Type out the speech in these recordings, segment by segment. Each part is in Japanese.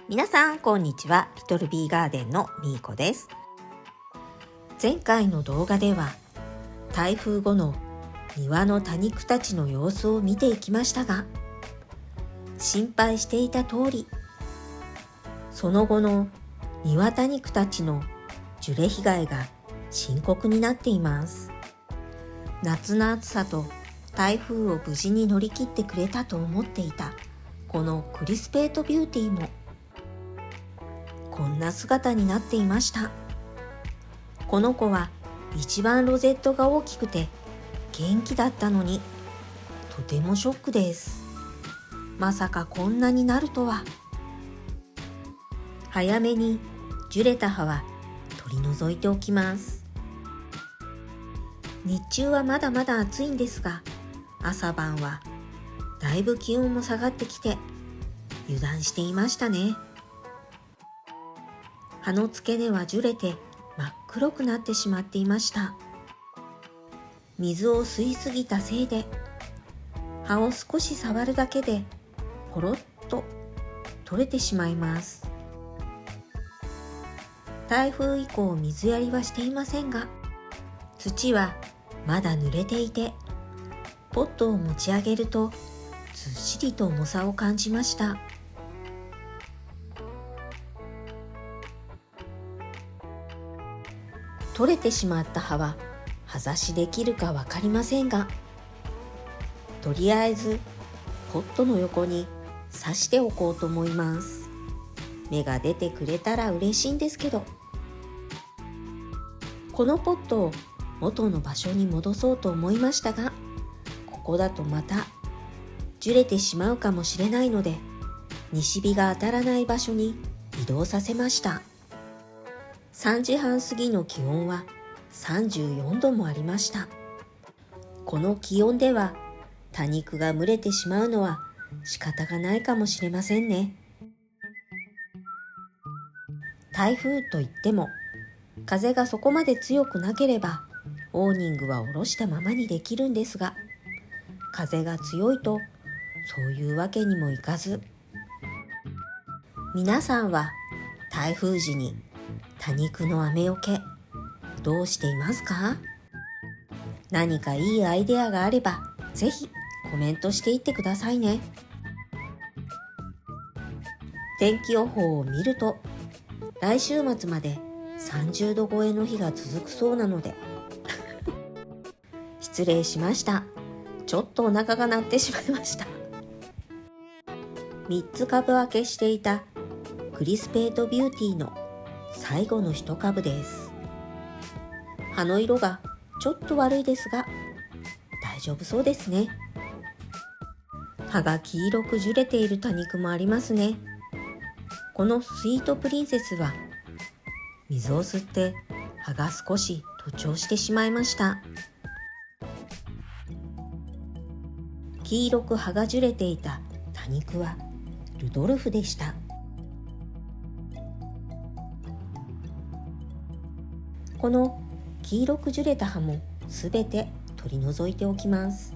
皆さんこんにちは。リトルビーガーデンのみーこです。前回の動画では台風後の庭の多肉たちの様子を見ていきましたが、心配していた通りその後の庭多肉たちの樹齢被害が深刻になっています。夏の暑さと台風を無事に乗り切ってくれたと思っていたこのクリスペートビューティーもこんな姿になっていました。この子は一番ロゼットが大きくて元気だったのにとてもショックです。まさかこんなになるとは。早めに樹れた葉は取り除いておきます。日中はまだまだ暑いんですが、朝晩はだいぶ気温も下がってきて油断していましたね。葉の付け根は樹れて真っ黒くなってしまっていました。水を吸いすぎたせいで葉を少し触るだけでポロッと取れてしまいます。台風以降水やりはしていませんが、土はまだ濡れていてポットを持ち上げるとずっしりと重さを感じました。取れてしまった葉は葉差しできるかわかりませんが、とりあえずポットの横に刺しておこうと思います。芽が出てくれたら嬉しいんですけど、このポットを元の場所に戻そうと思いましたが、ここだとまた樹れてしまうかもしれないので、西日が当たらない場所に移動させました。3時半過ぎの気温は34度もありました。この気温では多肉が蒸れてしまうのは仕方がないかもしれませんね。台風といっても風がそこまで強くなければオーニングは下ろしたままにできるんですが、風が強いとそういうわけにもいかず、皆さんは台風時に多肉の雨よけどうしていますか？何かいいアイデアがあればぜひコメントしていってくださいね。天気予報を見ると来週末まで30度超えの日が続くそうなので失礼しました。ちょっとお腹が鳴ってしまいました。3つ株分けしていたクリスペートビューティーの最後の一株です。葉の色がちょっと悪いですが大丈夫そうですね。葉が黄色く樹れている多肉もありますね。このスイートプリンセスは水を吸って葉が少し徒長してしまいました。黄色く葉が樹れていた多肉はルドルフでした。この黄色く樹れた葉もすべて取り除いておきます。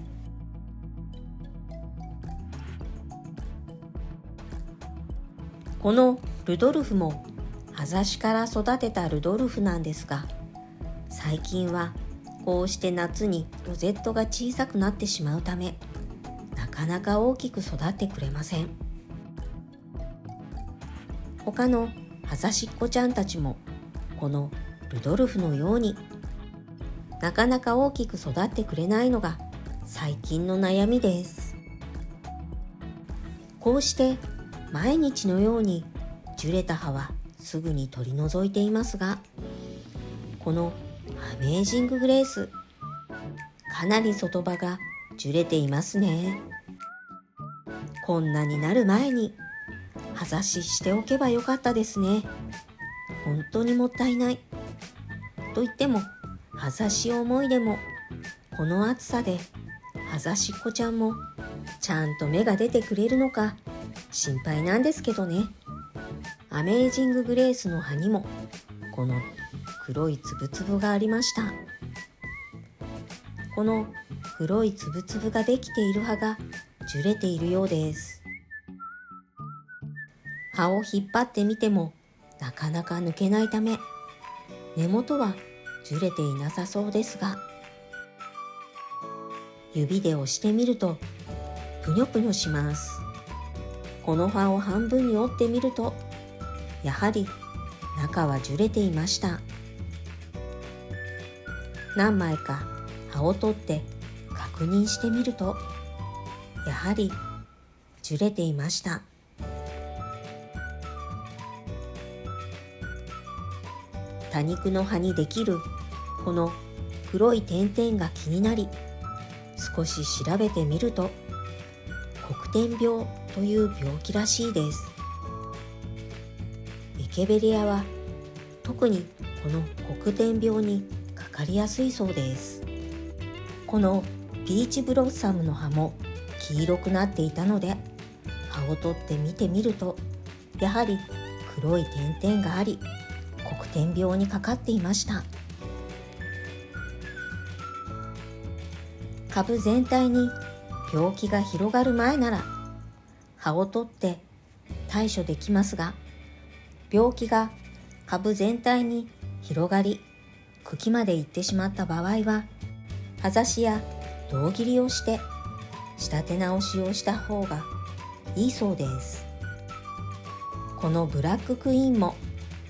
このルドルフも葉差しから育てたルドルフなんですが、最近はこうして夏にロゼットが小さくなってしまうためなかなか大きく育ってくれません。他の葉差しっこちゃんたちもこのルドルフのようになかなか大きく育ってくれないのが最近の悩みです。こうして毎日のように樹れた葉はすぐに取り除いていますが、このアメージンググレースかなり外葉が樹れていますね。こんなになる前に葉差ししておけばよかったですね。本当にもったいない。と言っても葉差し思いでもこの暑さで葉差しっこちゃんもちゃんと芽が出てくれるのか心配なんですけどね。アメージンググレースの葉にもこの黒いつぶつぶがありました。この黒いつぶつぶができている葉が樹れているようです。葉を引っ張ってみてもなかなか抜けないため、根元はずれていなさそうですが、指で押してみるとぷにょぷにょします。この葉を半分に折ってみると、やはり中はずれていました。何枚か葉を取って確認してみると、やはりずれていました。多肉の葉にできるこの黒い点々が気になり、少し調べてみると黒点病という病気らしいです。エケベリアは特にこの黒点病にかかりやすいそうです。このピーチブロッサムの葉も黄色くなっていたので、葉を取って見てみると、やはり黒い点々があり、黒点病にかかっていました。株全体に病気が広がる前なら葉を取って対処できますが、病気が株全体に広がり茎まで行ってしまった場合は、葉ざしや胴切りをして仕立て直しをした方がいいそうです。このブラッククイーンも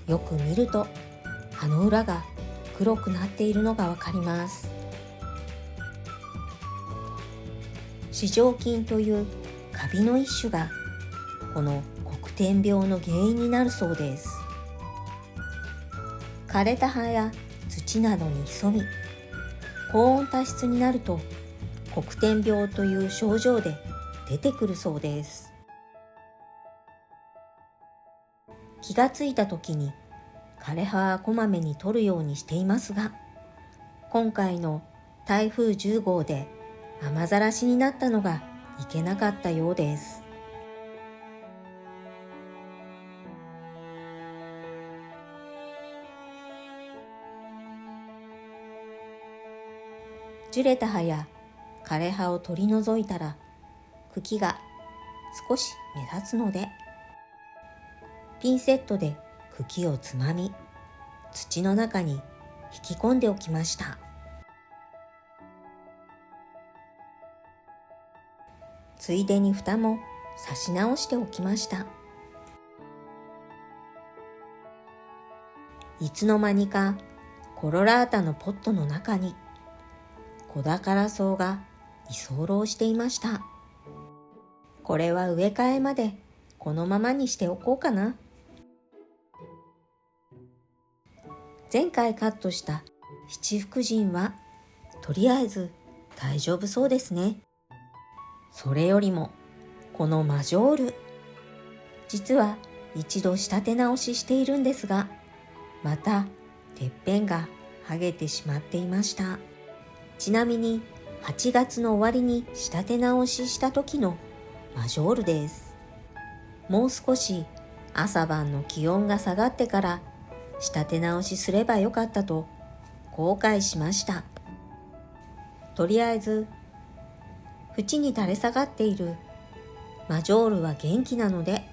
よく見ると葉の裏が黒くなっているのがわかります。糸状菌というカビの一種がこの黒点病の原因になるそうです。枯れた葉や土などに潜み、高温多湿になると黒点病という症状で出てくるそうです。気がついた時に枯れ葉はこまめに取るようにしていますが、今回の台風10号で雨ざらしになったのがいけなかったようです。樹れた葉や枯れ葉を取り除いたら、茎が少し目立つので、ピンセットで茎をつまみ、土の中に引き込んでおきました。ついでに蓋も刺し直しておきました。いつの間にかコロラータのポットの中に小宝草が居候していました。これは植え替えまでこのままにしておこうかな。前回カットした七福神はとりあえず大丈夫そうですね。それよりもこのマジョール、実は一度仕立て直ししているんですが、またてっぺんが剥げてしまっていました。ちなみに8月の終わりに仕立て直しした時のマジョールです。もう少し朝晩の気温が下がってから仕立て直しすればよかったと後悔しました。とりあえず縁に垂れ下がっているマジョールは元気なので、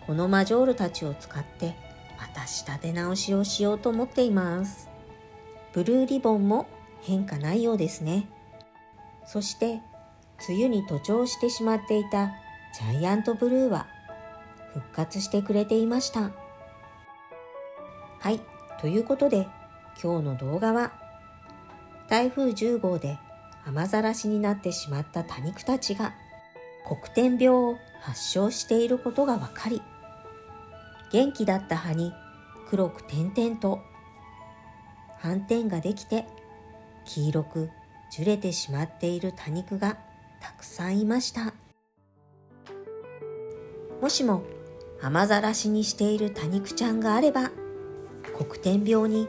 このマジョールたちを使ってまた仕立て直しをしようと思っています。ブルーリボンも変化ないようですね。そして梅雨に徒長してしまっていたジャイアントブルーは復活してくれていました。はい、ということで今日の動画は台風10号で雨ざらしになってしまった多肉たちが黒点病を発症していることが分かり、元気だった葉に黒く点々と斑点ができて黄色く樹れてしまっている多肉がたくさんいました。もしも雨ざらしにしている多肉ちゃんがあれば、黒点病に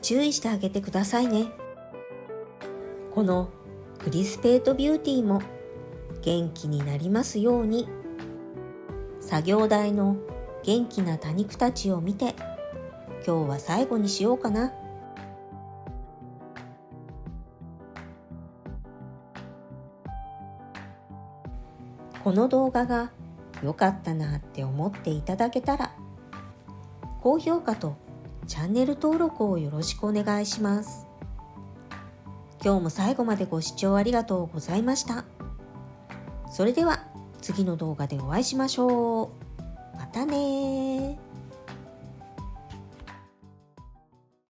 注意してあげてくださいね。このクリスペートビューティーも元気になりますように。作業台の元気な多肉たちを見て、今日は最後にしようかな。この動画が良かったなって思っていただけたら、高評価とチャンネル登録をよろしくお願いします。今日も最後までご視聴ありがとうございました。それでは次の動画でお会いしましょう。またね。